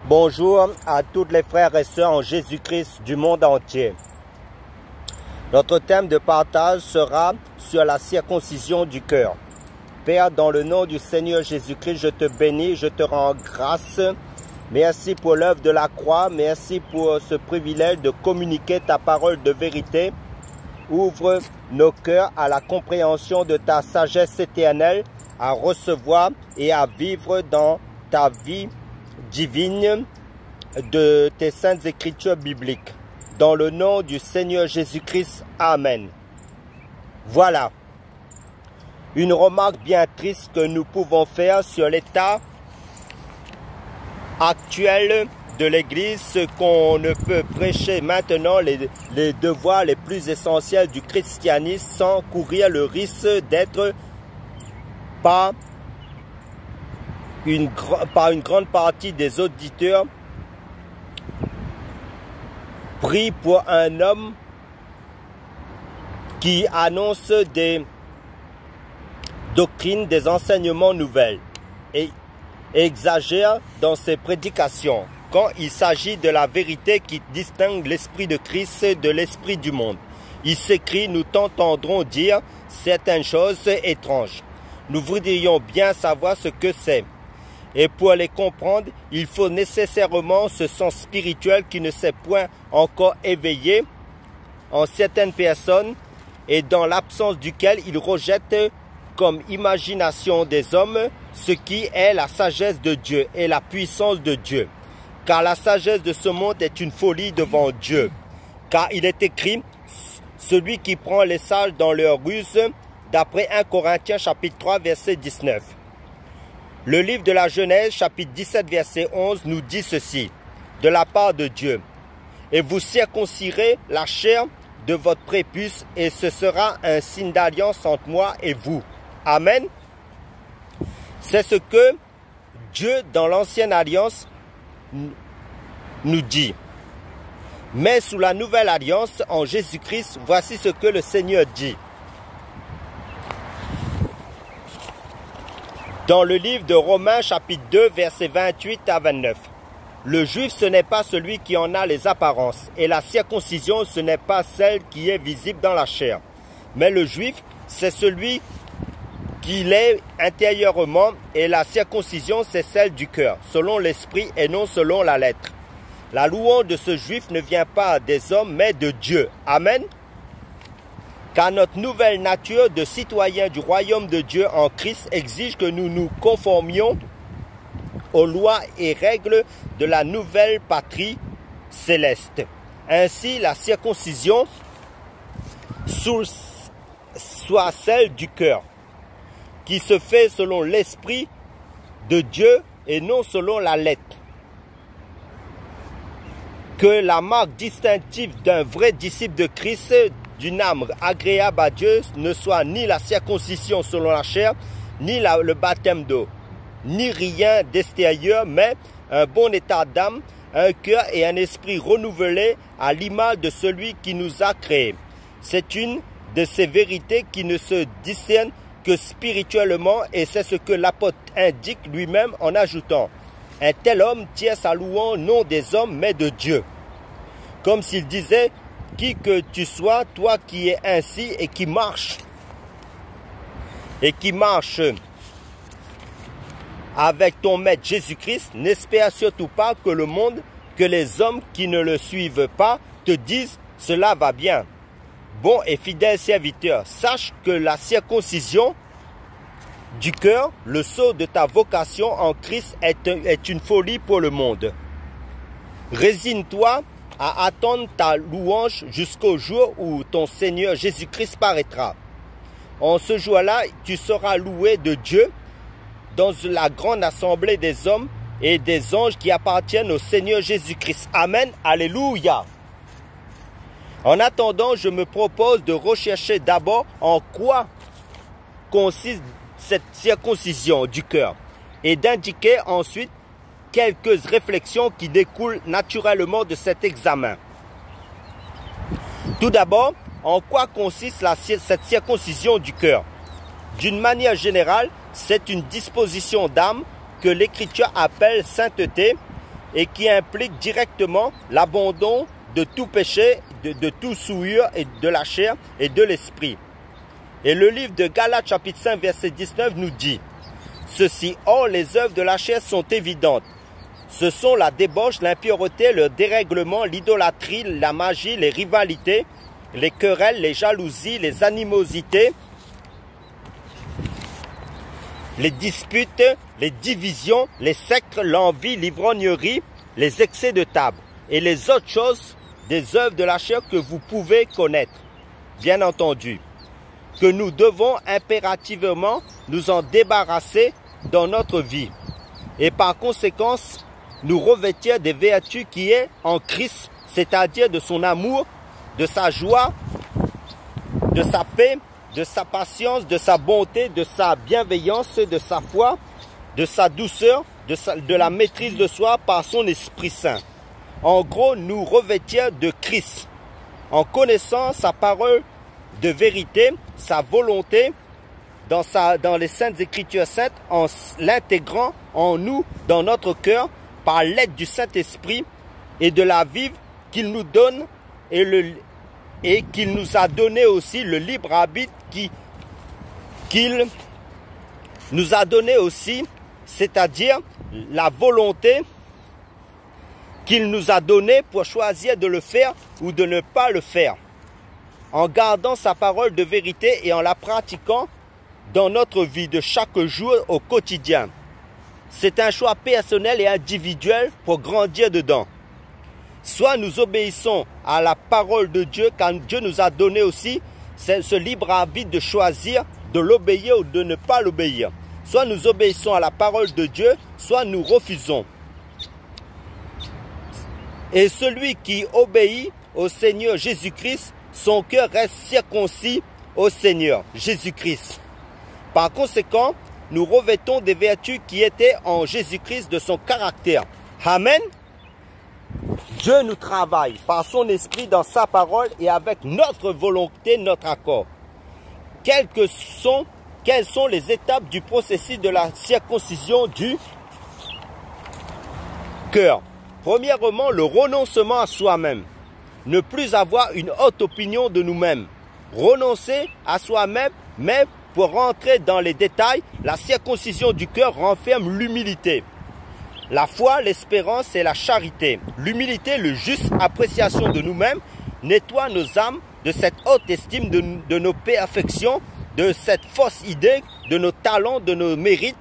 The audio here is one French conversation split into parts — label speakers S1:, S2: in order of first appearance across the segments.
S1: Bonjour à tous les frères et sœurs en Jésus-Christ du monde entier. Notre thème de partage sera sur la circoncision du cœur. Père, dans le nom du Seigneur Jésus-Christ, je te bénis, je te rends grâce. Merci pour l'œuvre de la croix, merci pour ce privilège de communiquer ta parole de vérité. Ouvre nos cœurs à la compréhension de ta sagesse éternelle, à recevoir et à vivre dans ta vie divine de tes saintes écritures bibliques. Dans le nom du Seigneur Jésus-Christ, Amen. Voilà une remarque bien triste que nous pouvons faire sur l'état actuel de l'Église, ce qu'on ne peut prêcher maintenant, les devoirs les plus essentiels du christianisme sans courir le risque d'être par une grande partie des auditeurs pris pour un homme qui annonce des doctrines, des enseignements nouvelles et exagère dans ses prédications quand il s'agit de la vérité qui distingue l'esprit de Christ de l'esprit du monde. Il s'écrit: nous t'entendrons dire certaines choses étranges. Nous voudrions bien savoir ce que c'est. Et pour les comprendre, il faut nécessairement ce sens spirituel qui ne s'est point encore éveillé en certaines personnes et dans l'absence duquel ils rejettent comme imagination des hommes ce qui est la sagesse de Dieu et la puissance de Dieu. Car la sagesse de ce monde est une folie devant Dieu. Car il est écrit: celui qui prend les sages dans leur ruse, d'après 1 Corinthiens chapitre 3 verset 19. Le livre de la Genèse, chapitre 17, verset 11, nous dit ceci, de la part de Dieu. Et vous circoncirez la chair de votre prépuce, et ce sera un signe d'alliance entre moi et vous. Amen. C'est ce que Dieu, dans l'ancienne alliance, nous dit. Mais sous la nouvelle alliance, en Jésus-Christ, voici ce que le Seigneur dit. Dans le livre de Romains, chapitre 2, versets 28 à 29. Le juif, ce n'est pas celui qui en a les apparences, et la circoncision, ce n'est pas celle qui est visible dans la chair. Mais le juif, c'est celui qui l'est intérieurement, et la circoncision, c'est celle du cœur, selon l'esprit et non selon la lettre. La louange de ce juif ne vient pas des hommes, mais de Dieu. Amen. Car notre nouvelle nature de citoyen du royaume de Dieu en Christ exige que nous nous conformions aux lois et règles de la nouvelle patrie céleste. Ainsi, la circoncision soit celle du cœur, qui se fait selon l'esprit de Dieu et non selon la lettre. Que la marque distinctive d'un vrai disciple de Christ, d'une âme agréable à Dieu, ne soit ni la circoncision selon la chair, ni le baptême d'eau, ni rien d'extérieur, mais un bon état d'âme, un cœur et un esprit renouvelés à l'image de celui qui nous a créés. C'est une de ces vérités qui ne se discernent que spirituellement, et c'est ce que l'apôtre indique lui-même en ajoutant: un tel homme tient sa louange non des hommes mais de Dieu. Comme s'il disait: qui que tu sois, toi qui es ainsi et qui marche avec ton maître Jésus-Christ, n'espère surtout pas que le monde, que les hommes qui ne le suivent pas te disent: cela va bien. Bon et fidèle serviteur, sache que la circoncision du cœur, le sceau de ta vocation en Christ, est une folie pour le monde. Résigne-toi à attendre ta louange jusqu'au jour où ton Seigneur Jésus-Christ paraîtra. En ce jour-là, tu seras loué de Dieu dans la grande assemblée des hommes et des anges qui appartiennent au Seigneur Jésus-Christ. Amen. Alléluia. En attendant, je me propose de rechercher d'abord en quoi consiste cette circoncision du cœur et d'indiquer ensuite quelques réflexions qui découlent naturellement de cet examen. Tout d'abord, en quoi consiste cette circoncision du cœur? D'une manière générale, c'est une disposition d'âme que l'Écriture appelle sainteté, et qui implique directement l'abandon de tout péché, de tout souillure et de la chair et de l'esprit. Et le livre de Galates chapitre 5 verset 19 nous dit: ceci, or les œuvres de la chair sont évidentes. Ce sont la débauche, l'impureté, le dérèglement, l'idolâtrie, la magie, les rivalités, les querelles, les jalousies, les animosités, les disputes, les divisions, les sectes, l'envie, l'ivrognerie, les excès de table et les autres choses des œuvres de la chair que vous pouvez connaître. Bien entendu, que nous devons impérativement nous en débarrasser dans notre vie et par conséquent nous revêtir des vertus qui est en Christ, c'est-à-dire de son amour, de sa joie, de sa paix, de sa patience, de sa bonté, de sa bienveillance, de sa foi, de sa douceur, de la maîtrise de soi par son Esprit Saint. En gros, nous revêtir de Christ en connaissant sa parole de vérité, sa volonté dans les Saintes Écritures saintes, en l'intégrant en nous, dans notre cœur, par l'aide du Saint-Esprit et de la vie qu'il nous donne et qu'il nous a donné aussi le libre arbitre qu'il nous a donné aussi, c'est-à-dire la volonté qu'il nous a donnée pour choisir de le faire ou de ne pas le faire, en gardant sa parole de vérité et en la pratiquant dans notre vie de chaque jour au quotidien. C'est un choix personnel et individuel pour grandir dedans. Soit nous obéissons à la parole de Dieu, car Dieu nous a donné aussi ce libre arbitre de choisir de l'obéir ou de ne pas l'obéir. Soit nous obéissons à la parole de Dieu, soit nous refusons. Et celui qui obéit au Seigneur Jésus-Christ, son cœur reste circoncis au Seigneur Jésus-Christ. Par conséquent, nous revêtons des vertus qui étaient en Jésus-Christ de son caractère. Amen. Dieu nous travaille par son esprit dans sa parole et avec notre volonté, notre accord. Quelles sont les étapes du processus de la circoncision du cœur? Premièrement, le renoncement à soi-même. Ne plus avoir une haute opinion de nous-mêmes. Renoncer à soi-même, mais pour rentrer dans les détails, la circoncision du cœur renferme l'humilité. La foi, l'espérance et la charité. L'humilité, la juste appréciation de nous-mêmes, nettoie nos âmes de cette haute estime de nos perfections, de cette fausse idée, de nos talents, de nos mérites,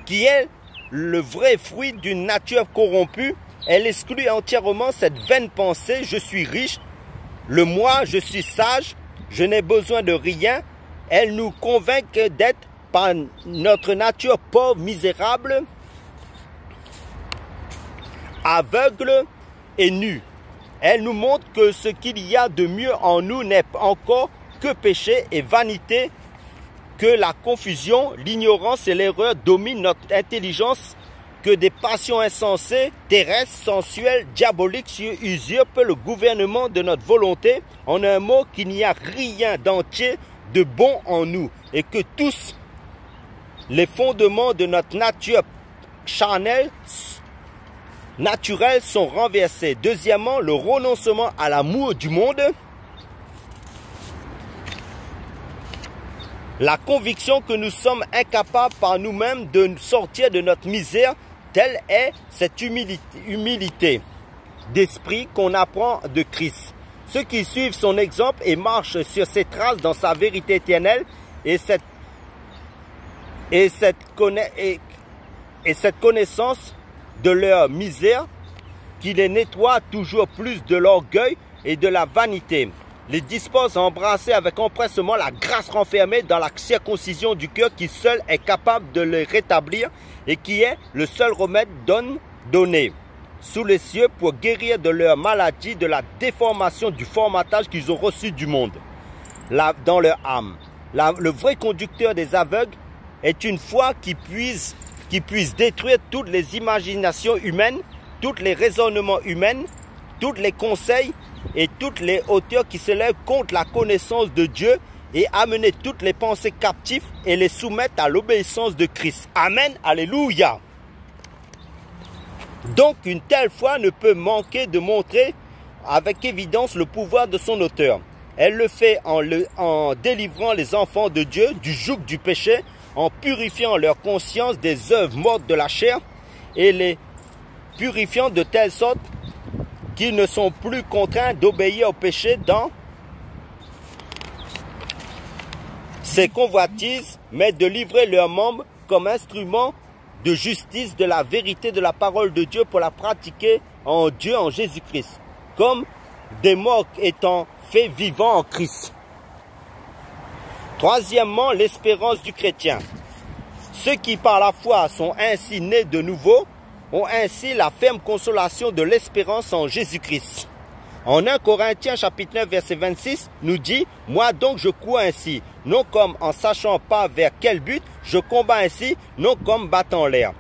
S1: qui est le vrai fruit d'une nature corrompue. Elle exclut entièrement cette vaine pensée « je suis riche »,« le moi, je suis sage »,« je n'ai besoin de rien ». Elle nous convainc d'être par notre nature pauvre, misérable, aveugle et nu. Elle nous montre que ce qu'il y a de mieux en nous n'est encore que péché et vanité, que la confusion, l'ignorance et l'erreur dominent notre intelligence, que des passions insensées, terrestres, sensuelles, diaboliques usurpent le gouvernement de notre volonté. En un mot, qu'il n'y a rien d'entier de bon en nous et que tous les fondements de notre nature charnelle, naturelle sont renversés. Deuxièmement, le renoncement à l'amour du monde. La conviction que nous sommes incapables par nous-mêmes de sortir de notre misère, telle est cette humilité d'esprit qu'on apprend de Christ. Ceux qui suivent son exemple et marchent sur ses traces dans sa vérité éternelle et cette connaissance de leur misère qui les nettoie toujours plus de l'orgueil et de la vanité, les dispose à embrasser avec empressement la grâce renfermée dans la circoncision du cœur qui seul est capable de les rétablir et qui est le seul remède donné sous les cieux pour guérir de leur maladie, de la déformation, du formatage qu'ils ont reçu du monde dans leur âme. Le vrai conducteur des aveugles est une foi qui puisse détruire toutes les imaginations humaines, tous les raisonnements humains, tous les conseils et toutes les hauteurs qui se lèvent contre la connaissance de Dieu et amener toutes les pensées captives et les soumettre à l'obéissance de Christ. Amen. Alléluia. Donc une telle foi ne peut manquer de montrer avec évidence le pouvoir de son auteur. Elle le fait en délivrant les enfants de Dieu du joug du péché, en purifiant leur conscience des œuvres mortes de la chair et les purifiant de telle sorte qu'ils ne sont plus contraints d'obéir au péché dans ses convoitises, mais de livrer leurs membres comme instruments de justice de la vérité de la parole de Dieu pour la pratiquer en Dieu, en Jésus-Christ, comme des morts étant faits vivants en Christ. Troisièmement, l'espérance du chrétien. Ceux qui par la foi sont ainsi nés de nouveau ont ainsi la ferme consolation de l'espérance en Jésus-Christ. En 1 Corinthiens chapitre 9 verset 26 nous dit « Moi donc je cours ainsi, non comme en sachant pas vers quel but, je combats ainsi, non comme battant l'air. »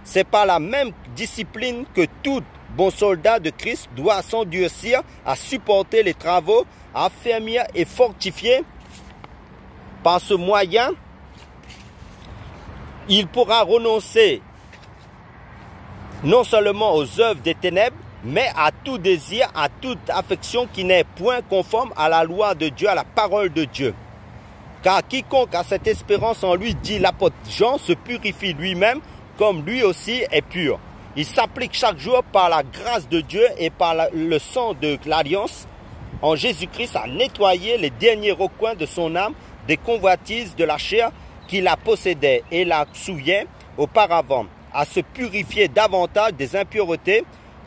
S1: C'est par la même discipline que tout bon soldat de Christ doit s'endurcir à supporter les travaux, à affermir et fortifier. Par ce moyen, il pourra renoncer non seulement aux œuvres des ténèbres, mais à tout désir, à toute affection qui n'est point conforme à la loi de Dieu, à la parole de Dieu. Car quiconque a cette espérance en lui, dit l'apôtre Jean, se purifie lui-même comme lui aussi est pur. Il s'applique chaque jour par la grâce de Dieu et par le sang de l'alliance en Jésus-Christ à nettoyer les derniers recoins de son âme des convoitises de la chair qui la possédait et la souillait auparavant, à se purifier davantage des impuretés,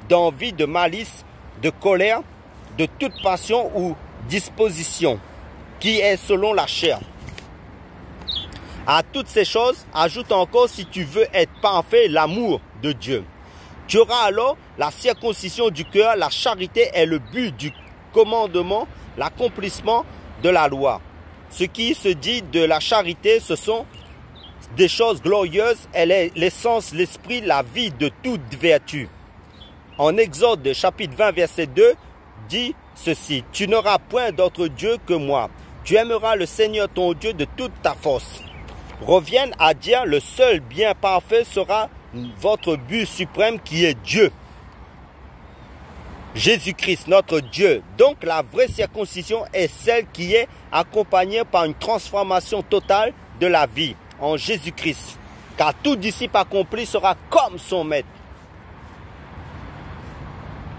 S1: d'envie, de malice, de colère, de toute passion ou disposition, qui est selon la chair. À toutes ces choses, ajoute encore, si tu veux être parfait, l'amour de Dieu. Tu auras alors la circoncision du cœur, la charité est le but du commandement, l'accomplissement de la loi. Ce qui se dit de la charité, ce sont des choses glorieuses, elle est l'essence, l'esprit, la vie de toute vertu. En Exode chapitre 20 verset 2 dit ceci, « Tu n'auras point d'autre Dieu que moi, tu aimeras le Seigneur ton Dieu de toute ta force. » Reviennent à dire, le seul bien parfait sera votre but suprême qui est Dieu. Jésus-Christ, notre Dieu. Donc la vraie circoncision est celle qui est accompagnée par une transformation totale de la vie en Jésus-Christ. Car tout disciple accompli sera comme son maître.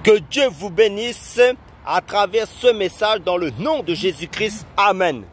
S1: Que Dieu vous bénisse à travers ce message dans le nom de Jésus-Christ. Amen.